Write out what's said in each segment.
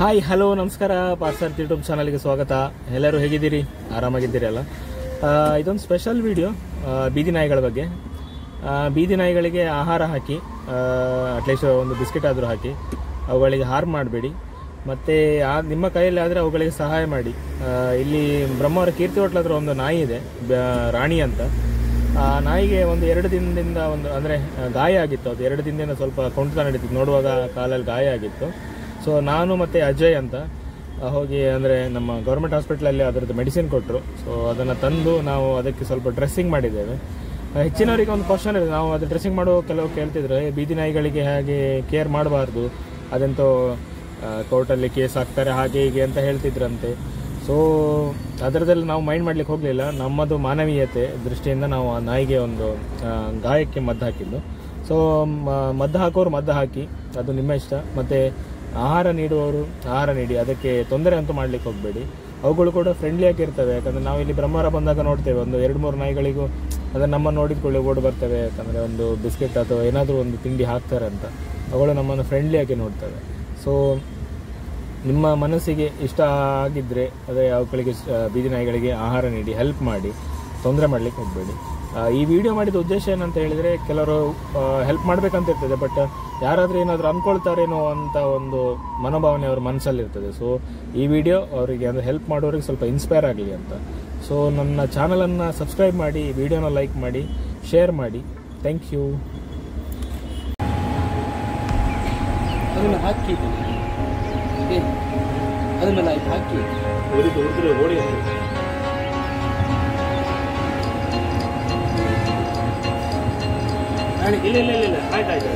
Hi hello ನಮಸ್ಕಾರ parser YouTube ಚಾನಲ್ಗೆ ಸ್ವಾಗತ. ಎಲ್ಲರೂ ಹೇಗಿದ್ದೀರಿ? ಆರಾಮಾಗಿದ್ದೀರಿ ಅಲ್ಲ? ಇದೊಂದು ಸ್ಪೆಷಲ್ ವಿಡಿಯೋ ಬೀದಿ ನಾಯಿಗಳ ಬಗ್ಗೆ. ಬೀದಿ ನಾಯಿಗಳಿಗೆ ಆಹಾರ ಹಾಕಿ, ಅಟ್ಲೀಸ್ಟ್ ಒಂದು ಬಿಸ್ಕೆಟ್ ಆದರೂ ಹಾಕಿ, ಅವುಗಳಿಗೆ ಹಾರ್ಮ್ ಮಾಡಬೇಡಿ. ಮತ್ತು ನಿಮ್ಮ ಕೈಯಲ್ಲಿ ಆದರೆ ಅವುಗಳಿಗೆ ಸಹಾಯ ಮಾಡಿ. ಇಲ್ಲಿ ಬ್ರಹ್ಮಾವರ ಕೀರ್ತಿ ಹೋಟ್ಲ ಹತ್ರ ಒಂದು ನಾಯಿ ಇದೆ, ರಾಣಿ ಅಂತ. ಆ ನಾಯಿಗೆ ಒಂದು 2 ದಿನದಿಂದ ಅಂದರೆ ಗಾಯ ಆಗಿತ್ತು. ಅದು 2 ದಿನದಿಂದ ಸ್ವಲ್ಪ ಕೊಂಡ್ತಾ ನಡೀತಿತ್ತು, ನೋಡುವಾಗ ಕಾಲಲ್ಲಿ ಗಾಯ ಆಗಿತ್ತು. ಸೊ ನಾನು ಮತ್ತು ಅಜಯ್ ಅಂತ ಹೋಗಿ, ಅಂದರೆ ನಮ್ಮ ಗೌರ್ಮೆಂಟ್ ಹಾಸ್ಪಿಟ್ಲಲ್ಲಿ ಅದರದ್ದು ಮೆಡಿಸಿನ್ ಕೊಟ್ಟರು. ಸೊ ಅದನ್ನು ತಂದು ನಾವು ಅದಕ್ಕೆ ಸ್ವಲ್ಪ ಡ್ರೆಸ್ಸಿಂಗ್ ಮಾಡಿದ್ದೇವೆ. ಹೆಚ್ಚಿನವರಿಗೆ ಒಂದು ಕ್ವಶನ್ ಇದೆ, ನಾವು ಅದು ಡ್ರೆಸ್ಸಿಂಗ್ ಮಾಡೋ ಕೆಲವು ಕೇಳ್ತಿದ್ರು, ಬೀದಿ ನಾಯಿಗಳಿಗೆ ಹಾಗೆ ಕೇರ್ ಮಾಡಬಾರ್ದು, ಅದಂತೂ ಕೋರ್ಟಲ್ಲಿ ಕೇಸ್ ಹಾಕ್ತಾರೆ ಹಾಗೆ ಹೀಗೆ ಅಂತ ಹೇಳ್ತಿದ್ರಂತೆ. ಸೊ ಅದರದಲ್ಲಿ ನಾವು ಮೈಂಡ್ ಮಾಡ್ಲಿಕ್ಕೆ ಹೋಗಲಿಲ್ಲ. ನಮ್ಮದು ಮಾನವೀಯತೆ ದೃಷ್ಟಿಯಿಂದ ನಾವು ಆ ನಾಯಿಗೆ ಒಂದು ಗಾಯಕ್ಕೆ ಮದ್ದು ಹಾಕಿದ್ದು. ಸೊ ಮದ್ದು ಹಾಕೋರು ಮದ್ದು ಹಾಕಿ, ಅದು ನಿಮ್ಮ ಇಷ್ಟ. ಮತ್ತು ಆಹಾರ ನೀಡುವವರು ಆಹಾರ ನೀಡಿ, ಅದಕ್ಕೆ ತೊಂದರೆ ಅಂತೂ ಮಾಡಲಿಕ್ಕೆ ಹೋಗಬೇಡಿ. ಅವುಗಳು ಕೂಡ ಫ್ರೆಂಡ್ಲಿ ಆಗಿರ್ತವೆ. ಯಾಕಂದರೆ ನಾವು ಇಲ್ಲಿ ಬ್ರಹ್ಮವರ ಬಂದಾಗ ನೋಡ್ತೇವೆ, ಒಂದು 2-3 ನಾಯಿಗಳಿಗೂ ಅದನ್ನು ನಮ್ಮ ನೋಡಿದ್ಕೊಳ್ಳಿ ಓಡಿ ಬರ್ತವೆ. ಯಾಕಂದರೆ ಒಂದು ಬಿಸ್ಕೆಟ್ ಅಥವಾ ಏನಾದರೂ ಒಂದು ತಿಂಡಿ ಹಾಕ್ತಾರೆ ಅಂತ. ಅವುಗಳು ನಮ್ಮನ್ನು ಫ್ರೆಂಡ್ಲಿಯಾಗಿ ನೋಡ್ತವೆ. ಸೊ ನಿಮ್ಮ ಮನಸ್ಸಿಗೆ ಇಷ್ಟ ಆಗಿದ್ದರೆ ಅದೇ ಅವುಗಳಿಗೆ ಬೀದಿ ನಾಯಿಗಳಿಗೆ ಆಹಾರ ನೀಡಿ, ಹೆಲ್ಪ್ ಮಾಡಿ, ತೊಂದರೆ ಮಾಡಲಿಕ್ಕೆ ಹೋಗಬೇಡಿ. ಈ ವಿಡಿಯೋ ಮಾಡಿದ ಉದ್ದೇಶ ಏನಂತ ಹೇಳಿದರೆ, ಕೆಲವರು ಹೆಲ್ಪ್ ಮಾಡಬೇಕಂತ ಇರ್ತದೆ, ಬಟ್ ಯಾರಾದರೂ ಏನಾದರೂ ಅಂದ್ಕೊಳ್ತಾರೇನೋ ಅಂತ ಒಂದು ಮನೋಭಾವನೆ ಅವ್ರ ಮನಸ್ಸಲ್ಲಿರ್ತದೆ. ಸೊ ಈ ವಿಡಿಯೋ ಅವರಿಗೆ ಅಂದರೆ ಹೆಲ್ಪ್ ಮಾಡೋರಿಗೆ ಸ್ವಲ್ಪ ಇನ್ಸ್ಪೈರ್ ಆಗಲಿ ಅಂತ. ಸೊ ನನ್ನ ಚಾನಲನ್ನು ಸಬ್ಸ್ಕ್ರೈಬ್ ಮಾಡಿ, ವಿಡಿಯೋನ ಲೈಕ್ ಮಾಡಿ, ಶೇರ್ ಮಾಡಿ. Thank you. ಅದನ್ನು ಹಾಕಿ ಅದನ್ನೆಲ್ಲ ಹಾಕಿ ಓಡಿ ಇಲ್ಲ ಇಲ್ಲ ಇಲ್ಲ ಆಯ್ತು ಆಯ್ತು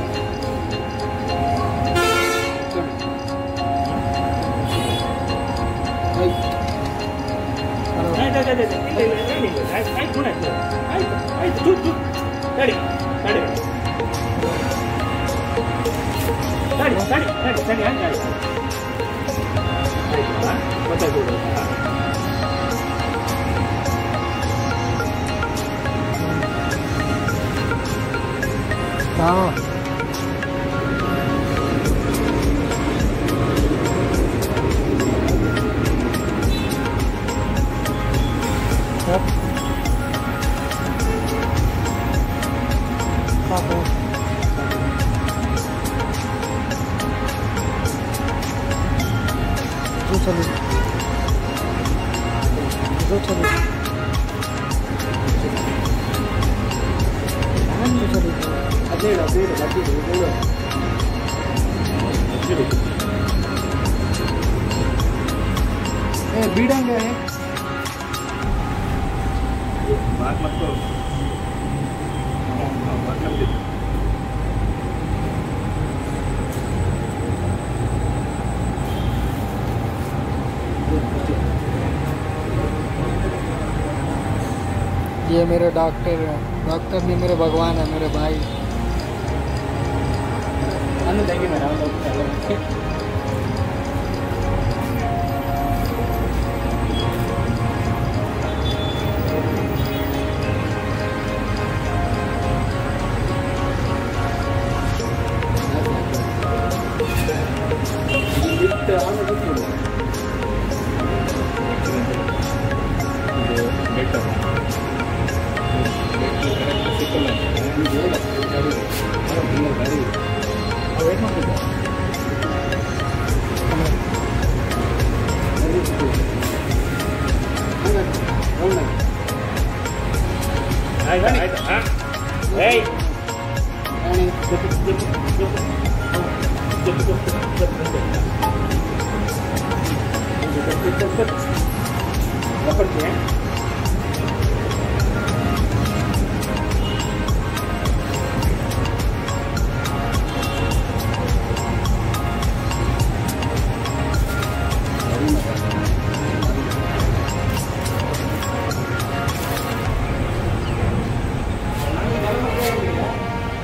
हाँ बीड़ेंगे बात मत करो। बात कर दे। ये मेरे डॉक्टर है, डॉक्टर नहीं मेरे भगवान है, मेरे भाई। देंगे मेरा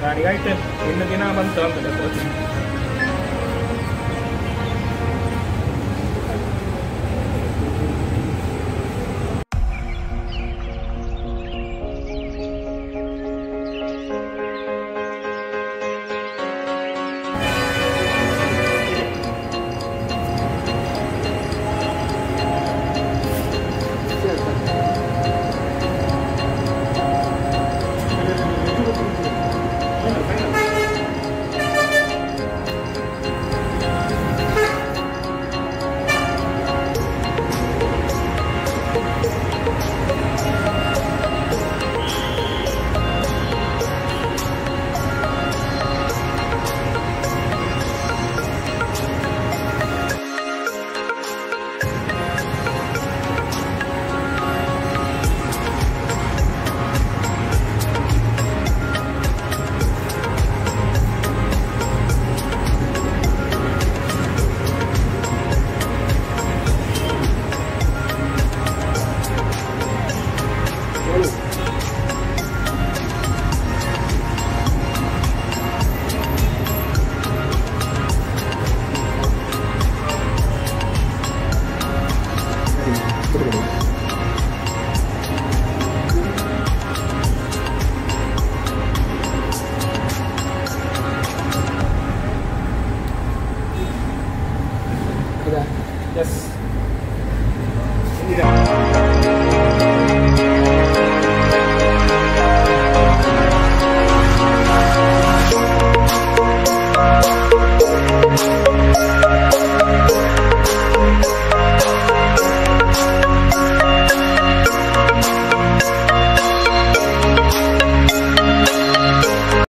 ಗಾಡಿ ಆಯ್ತು, ಇನ್ನು ದಿನ ಬಂತು ಅಂತ